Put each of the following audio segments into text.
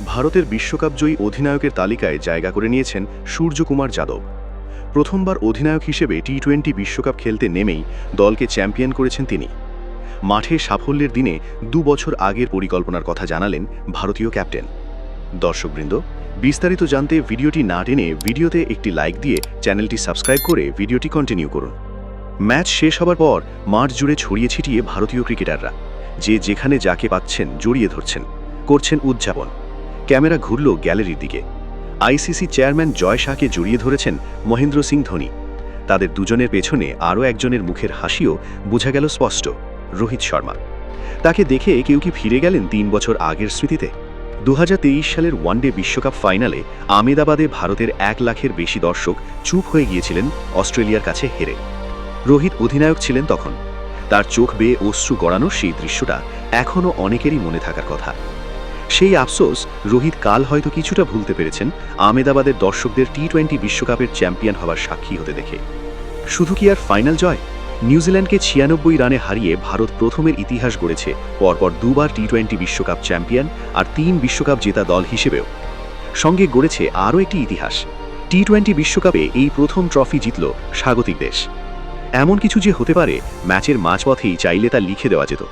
ভারতের বিশ্বকাপজয়ী অধিনায়কের তালিকায় জায়গা করে নিয়েছেন সূর্যকুমার যাদব। প্রথমবার অধিনায়ক হিসেবে টি-20 বিশ্বকাপ খেলতে নেমেই দলকে চ্যাম্পিয়ন করেছেন তিনি। মাঠে সাফল্যের দিনে 2 বছর আগের পরিকল্পনার কথা জানালেন ভারতীয় ক্যাপ্টেন। দর্শকবৃন্দ, বিস্তারিত জানতে ভিডিওটি না টেনে ভিডিওতে একটি লাইক দিয়ে চ্যানেলটি সাবস্ক্রাইব করে ভিডিওটি কন্টিনিউ করুন। ম্যাচ শেষ হবার পর মাঠ জুড়ে ছড়িয়ে ছিটিয়ে ভারতীয় ক্রিকেটাররা যে যেখানে যাকে পাচ্ছেন জড়িয়ে ধরছেন, করছেন উদযাপন। ক্যামেরা ঘুরল গ্যালারির দিকে। আইসিসি চেয়ারম্যান জয় শাহকে জড়িয়ে ধরেছেন মহেন্দ্র সিং ধোনি। তাদের দুজনের পেছনে আরও একজনের মুখের হাসিও বোঝা গেল স্পষ্ট, রোহিত শর্মা। তাকে দেখে কেউ কি ফিরে গেলেন 3 বছর আগের স্মৃতিতে? 2023 সালের ওয়ানডে বিশ্বকাপ ফাইনালে আহমেদাবাদে ভারতের 1 লাখের বেশি দর্শক চুপ হয়ে গিয়েছিলেন অস্ট্রেলিয়ার কাছে হেরে। রোহিত অধিনায়ক ছিলেন তখন। তার চোখ বেয়ে অশ্রু গড়ানো সেই দৃশ্যটা এখনও অনেকেরই মনে থাকার কথা। সেই আফসোস রোহিত কাল হয়তো কিছুটা ভুলতে পেরেছেন আহমেদাবাদের দর্শকদের টি-20 বিশ্বকাপের চ্যাম্পিয়ন হওয়ার সাক্ষী হতে দেখে। শুধু কি আর ফাইনাল জয়? নিউজিল্যান্ডকে 96 রানে হারিয়ে ভারত প্রথমের ইতিহাস গড়েছে, পরপর 2 বার টি-20 বিশ্বকাপ চ্যাম্পিয়ন আর 3 বিশ্বকাপ জেতা দল হিসেবেও। সঙ্গে গড়েছে আরও একটি ইতিহাস, টি-20 বিশ্বকাপে এই প্রথম ট্রফি জিতল স্বাগতিক দেশ। এমন কিছু যে হতে পারে ম্যাচের মাঝপথেই চাইলে তা লিখে দেওয়া যেত।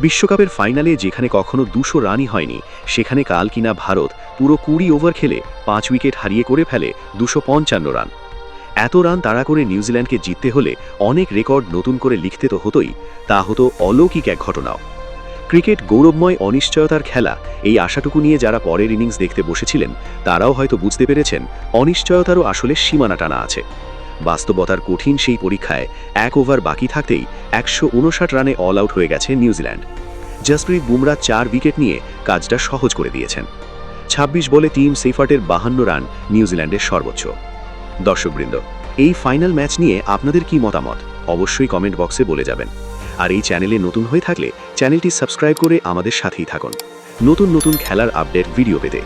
বিশ্বকাপের ফাইনালে যেখানে কখনো 200 রানই হয়নি, সেখানে কাল কিনা ভারত পুরো 20 ওভার খেলে 5 উইকেট হারিয়ে করে ফেলে 255 রান। এত রান তাড়া করে নিউজিল্যান্ডকে জিততে হলে অনেক রেকর্ড নতুন করে লিখতে তো হতোই, তা হতো অলৌকিক এক ঘটনাও। ক্রিকেট গৌরবময় অনিশ্চয়তার খেলা, এই আশাটুকু নিয়ে যারা পরের ইনিংস দেখতে বসেছিলেন তারাও হয়তো বুঝতে পেরেছেন অনিশ্চয়তারও আসলে সীমানা টানা আছে। বাস্তবতার কঠিন সেই পরীক্ষায় 1 ওভার বাকি থাকতেই 159 রানে অল আউট হয়ে গেছে নিউজিল্যান্ড। জসপ্রীত বুমরা 4 উইকেট নিয়ে কাজটা সহজ করে দিয়েছেন। 26 বলে টিম সেইফার্টের 52 রান নিউজিল্যান্ডের সর্বোচ্চ। দর্শকবৃন্দ, এই ফাইনাল ম্যাচ নিয়ে আপনাদের কি মতামত অবশ্যই কমেন্ট বক্সে বলে যাবেন। আর এই চ্যানেলে নতুন হয়ে থাকলে চ্যানেলটি সাবস্ক্রাইব করে আমাদের সাথেই থাকুন নতুন নতুন খেলার আপডেট ভিডিও পেতে।